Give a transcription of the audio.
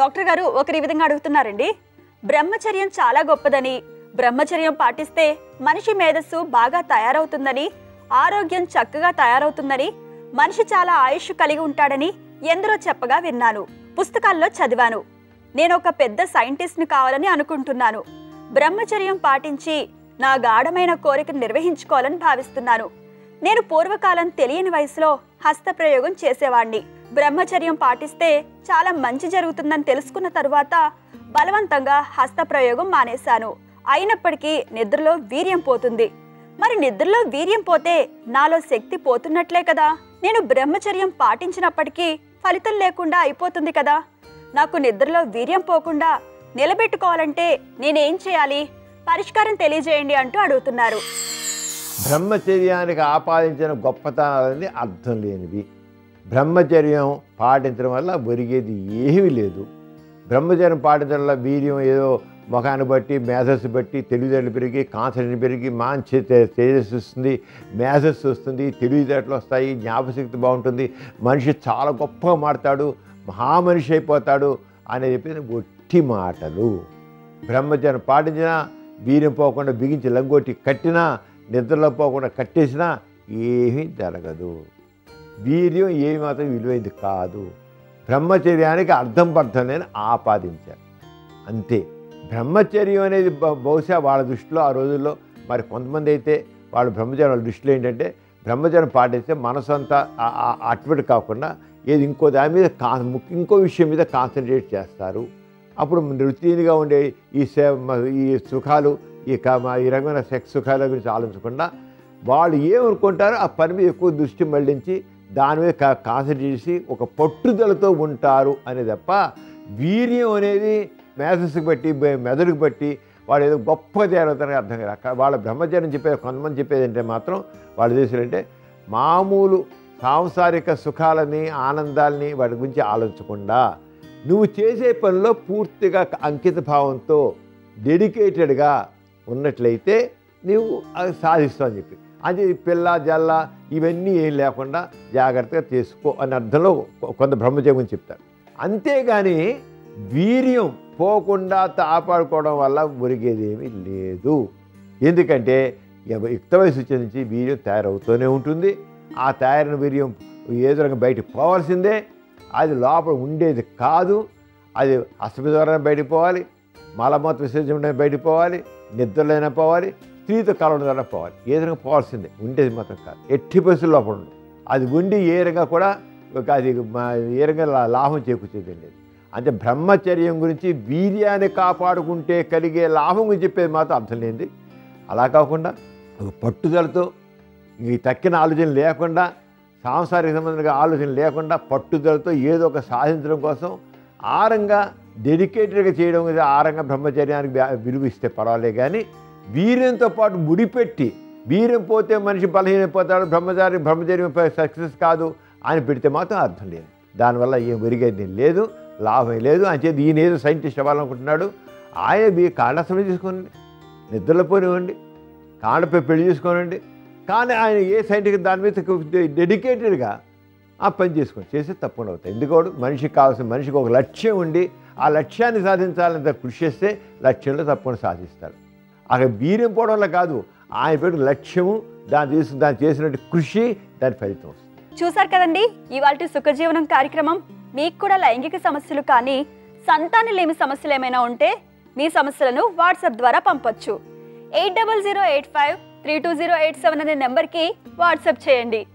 Doctor గారు ఒకరి విధంగా అడుగుతున్నారండి. బ్రహ్మచర్యం చాలా గొప్పదని, బ్రహ్మచర్యం పాటిస్తే మనిషి మేధస్సు బాగా తయారవుతుందని, ఆరోగ్యం చక్కగా తయారవుతుందని, మనిషి చాలా ఆయుష్ కలిగి ఉంటాడని ఎందరో చెప్పగా విన్నాను, పుస్తకాల్లో చదివాను. నేను ఒక పెద్ద సైంటిస్ట్ని కావాలని అనుకుంటున్నాను. బ్రహ్మచర్యం పాటించి నా గాఢమైన కోరికను నిర్వహించుకోవాలని భావిస్తున్నాను. నేను పూర్వకాలం తెలియని వయసులో హస్తప్రయోగం చేసేవాణ్ణి. బ్రహ్మచర్యం పాటిస్తే చాలా మంచి జరుగుతుందని తెలుసుకున్న తరువాత బలవంతంగా హస్తప్రయోగం మానేశాను. అయినప్పటికీ నిద్రలో వీర్యం పోతుంది. మరి నిద్రలో వీర్యం పోతే నాలో శక్తి పోతున్నట్లే కదా. నేను బ్రహ్మచర్యం పాటించినప్పటికీ ఫలితం లేకుండా అయిపోతుంది కదా. నాకు నిద్రలో వీర్యం పోకుండా నిలబెట్టుకోవాలంటే నేనేం చేయాలి? పరిష్కారం తెలియజేయండి అంటూ అడుగుతున్నారు. బ్రహ్మచర్యానికి ఆపాదించిన గొప్పతనాలన్నీ అర్థం లేనివి. బ్రహ్మచర్యం పాటించడం వల్ల ఒరిగేది ఏమీ లేదు. బ్రహ్మచర్యం పాటించడం వల్ల వీర్యం ఏదో ముఖాన్ని బట్టి, మేధస్సు బట్టి తెలివితేటలు పెరిగి, కాన్సన్ట్రేషన్ పెరిగి, మంచి తేజస్సు వస్తుంది, మేధస్సు వస్తుంది, తెలివితేటలు వస్తాయి, జ్ఞాపశక్తి బాగుంటుంది, మనిషి చాలా గొప్పగా మాడతాడు, మహామనిషి అయిపోతాడు అని చెప్పి ఒట్టి మాటలు. బ్రహ్మచర్యం పాటించినా, వీర్యం పోకుండా బిగించి లంగోటి కట్టినా, నిద్రలో పోకుండా కట్టేసినా ఏమీ జరగదు. వీర్యం ఏమి మాత్రం విలువైంది కాదు. బ్రహ్మచర్యానికి అర్థం పర్థం లేని ఆపాదించారు అంతే. బ్రహ్మచర్యం అనేది బహుశా వాళ్ళ దృష్టిలో ఆ రోజుల్లో, మరి కొంతమంది అయితే వాళ్ళ బ్రహ్మచర్యం వాళ్ళ దృష్టిలో ఏంటంటే బ్రహ్మచర్యం పాటిస్తే మనసు అంతా అటువంటి కాకుండా ఏది ఇంకో దాని మీద ఇంకో విషయం మీద కాన్సన్ట్రేట్ చేస్తారు. అప్పుడు రొటీన్గా ఉండే ఈ సుఖాలు, ఈ రకమైన సెక్స్ సుఖాల గురించి ఆలోచించకుండా వాళ్ళు ఏమనుకుంటారో ఆ పని మీద ఎక్కువ దృష్టి మళ్లించి దాని మీద కాన్సన్ట్రేట్ చేసి ఒక పట్టుదలతో ఉంటారు అనే తప్ప వీర్యం అనేది మేధస్సుకు బట్టి, మెదడుకు బట్టి వాడు ఏదో గొప్పగా తయారవుతారని అర్థం కాదు. అక్కడ వాళ్ళ బ్రహ్మచర్యం చెప్పేది, కొంతమంది చెప్పేది అంటే మాత్రం వాళ్ళు చేసారంటే మామూలు సాంసారిక సుఖాలని, ఆనందాలని వాటి గురించి ఆలోచించకుండా నువ్వు చేసే పనిలో పూర్తిగా అంకిత భావంతో డెడికేటెడ్గా ఉన్నట్లయితే నువ్వు అది సాధిస్తావు అని చెప్పి, అది పిల్ల జల్ల ఇవన్నీ ఏం లేకుండా జాగ్రత్తగా చేసుకో అనే అర్థంలో కొంత బ్రహ్మచర్యం గురించి చెప్తారు. అంతేగాని వీర్యం పోకుండా కాపాడుకోవడం వల్ల మురిగేదేమీ లేదు. ఎందుకంటే యుక్త వయసు వచ్చే నుంచి వీర్యం తయారవుతూనే ఉంటుంది. ఆ తయారైన వీర్యం ఏదో రకంగా బయటకు పోవాల్సిందే. అది లోపల ఉండేది కాదు. అది అసభ్య ద్వారా బయటకు పోవాలి, మలమూత్ర విసర్జన బయటకు పోవాలి, నిద్రలైనా పోవాలి, స్త్రీతో కలవడం ద్వారా పోవాలి. ఏ విధంగా పోవాల్సిందే, ఉండేది మాత్రం కాదు. ఎట్టి పరిస్థితుల్లో లోపల ఉండదు. అది ఉండి ఏ రకంగా కూడా అది ఏ రకంగా లాభం చేకూర్చేది లేదు. అంటే బ్రహ్మచర్యం గురించి వీర్యాన్ని కాపాడుకుంటే కలిగే లాభం గురించి చెప్పేది మాత్రం అర్థం లేనిది. అలా కాకుండా ఒక పట్టుదలతో, ఈ తక్కిన ఆలోచన లేకుండా, సాంసారిక సంబంధించిన ఆలోచన లేకుండా పట్టుదలతో ఏదో ఒక సాధించడం కోసం ఆరంగా డెడికేటెడ్గా చేయడం, ఆరంగా బ్రహ్మచర్యానికి విలువ ఇస్తే పర్వాలేదు. కానీ వీర్యంతో పాటు ముడిపెట్టి వీర్యం పోతే మనిషి బలహీనైపోతాడు, బ్రహ్మచర్యం సక్సెస్ కాదు అని పెడితే మాత్రం అర్థం లేదు. దానివల్ల ఏం ఒరిగేది లేదు, లాభం లేదు. అని చెప్పి ఈయన ఏదో సైంటిస్ట్ అవ్వాలనుకుంటున్నాడు. ఆయన కాళ్ళసమే తీసుకోనండి, నిద్రలో పోనివ్వండి, కాళ్ళపై పెళ్లి చేసుకోనండి. కానీ ఆయన ఏ సైంటిస్ట్ దాని మీద డెడికేటెడ్గా ఆ పని చేసుకొని చేస్తే తప్పకుండా అవుతాయి. ఎందుకోడు మనిషికి కావాల్సిన, మనిషికి ఒక లక్ష్యం ఉండి ఆ లక్ష్యాన్ని సాధించాలంత కృషి చేస్తే లక్ష్యంలో తప్పకుండా సాధిస్తాడు. అక్కడ వీర్యం పోవడంలో కాదు, ఆయన పెట్టిన లక్ష్యము, దాన్ని చేసినట్టు కృషి, దాని ఫలితం వస్తుంది. చూసారు కదండి ఇవాల్టి సుఖజీవనం కార్యక్రమం. మీకు కూడా లైంగిక సమస్యలు కానీ సంతానం లేని సమస్యలు ఏమైనా ఉంటే మీ సమస్యలను వాట్సాప్ ద్వారా పంపొచ్చు. 8008532087 అనే నెంబర్కి వాట్సాప్ చేయండి.